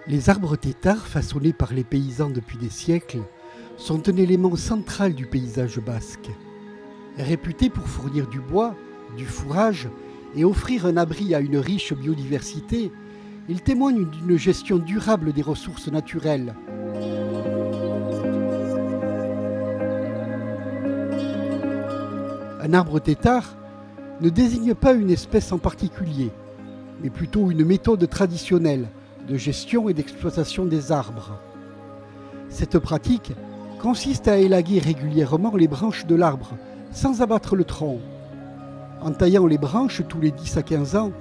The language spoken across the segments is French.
Les arbres têtards, façonnés par les paysans depuis des siècles, sont un élément central du paysage basque. Réputés pour fournir du bois, du fourrage et offrir un abri à une riche biodiversité, ils témoignent d'une gestion durable des ressources naturelles. Un arbre têtard ne désigne pas une espèce en particulier, mais plutôt une méthode traditionnelle de gestion et d'exploitation des arbres. Cette pratique consiste à élaguer régulièrement les branches de l'arbre sans abattre le tronc. En taillant les branches tous les 10 à 15 ans,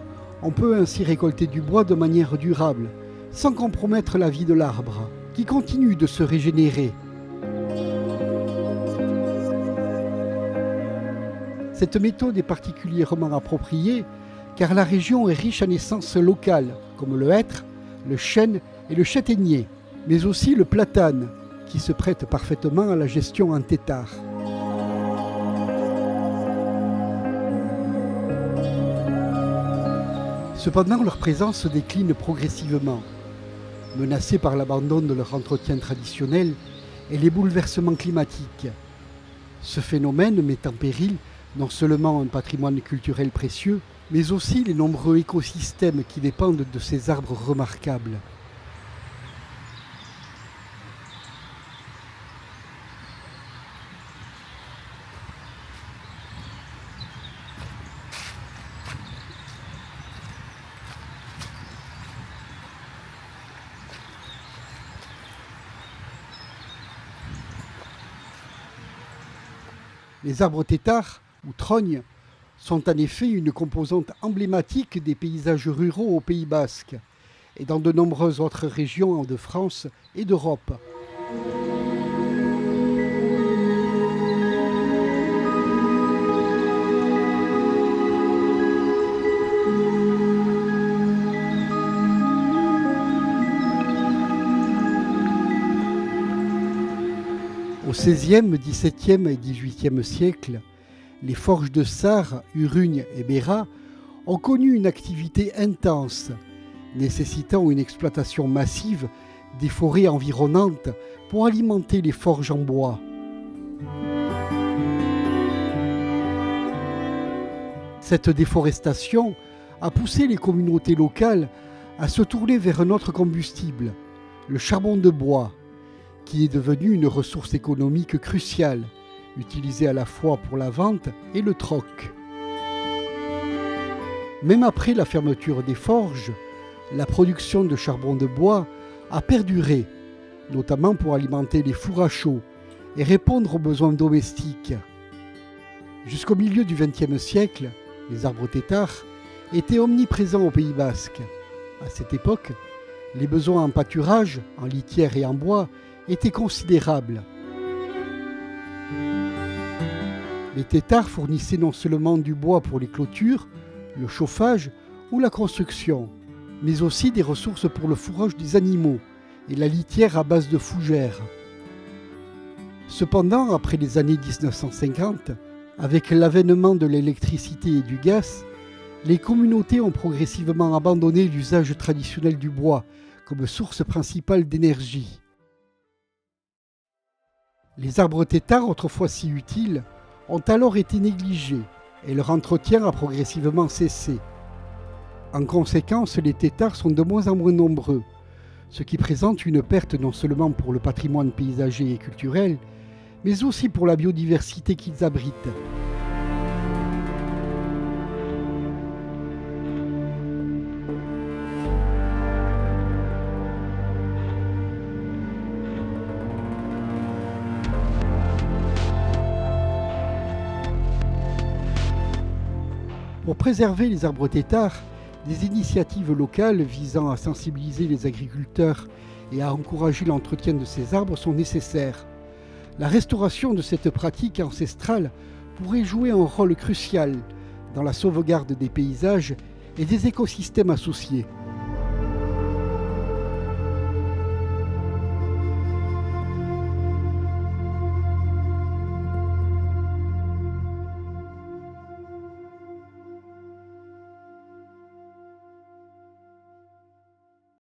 on peut ainsi récolter du bois de manière durable, sans compromettre la vie de l'arbre, qui continue de se régénérer. Cette méthode est particulièrement appropriée car la région est riche en essences locales, comme le hêtre, le chêne et le châtaignier, mais aussi le platane, qui se prête parfaitement à la gestion en têtard. Cependant, leur présence se décline progressivement, menacée par l'abandon de leur entretien traditionnel et les bouleversements climatiques. Ce phénomène met en péril non seulement un patrimoine culturel précieux, mais aussi les nombreux écosystèmes qui dépendent de ces arbres remarquables. Les arbres têtards, ou trognes, sont en effet une composante emblématique des paysages ruraux au Pays basque et dans de nombreuses autres régions de France et d'Europe. Au XVIe, XVIIe et XVIIIe siècle, les forges de Sarre, Urugne et Bérat ont connu une activité intense, nécessitant une exploitation massive des forêts environnantes pour alimenter les forges en bois. Cette déforestation a poussé les communautés locales à se tourner vers un autre combustible, le charbon de bois, qui est devenu une ressource économique cruciale, utilisée à la fois pour la vente et le troc. Même après la fermeture des forges, la production de charbon de bois a perduré, notamment pour alimenter les fours à chaud et répondre aux besoins domestiques. Jusqu'au milieu du XXe siècle, les arbres têtards étaient omniprésents au Pays basque. À cette époque, les besoins en pâturage, en litière et en bois étaient considérables. Les têtards fournissaient non seulement du bois pour les clôtures, le chauffage ou la construction, mais aussi des ressources pour le fourrage des animaux et la litière à base de fougères. Cependant, après les années 1950, avec l'avènement de l'électricité et du gaz, les communautés ont progressivement abandonné l'usage traditionnel du bois comme source principale d'énergie. Les arbres têtards, autrefois si utiles, ont alors été négligés et leur entretien a progressivement cessé. En conséquence, les têtards sont de moins en moins nombreux, ce qui présente une perte non seulement pour le patrimoine paysager et culturel, mais aussi pour la biodiversité qu'ils abritent. Pour préserver les arbres têtards, des initiatives locales visant à sensibiliser les agriculteurs et à encourager l'entretien de ces arbres sont nécessaires. La restauration de cette pratique ancestrale pourrait jouer un rôle crucial dans la sauvegarde des paysages et des écosystèmes associés.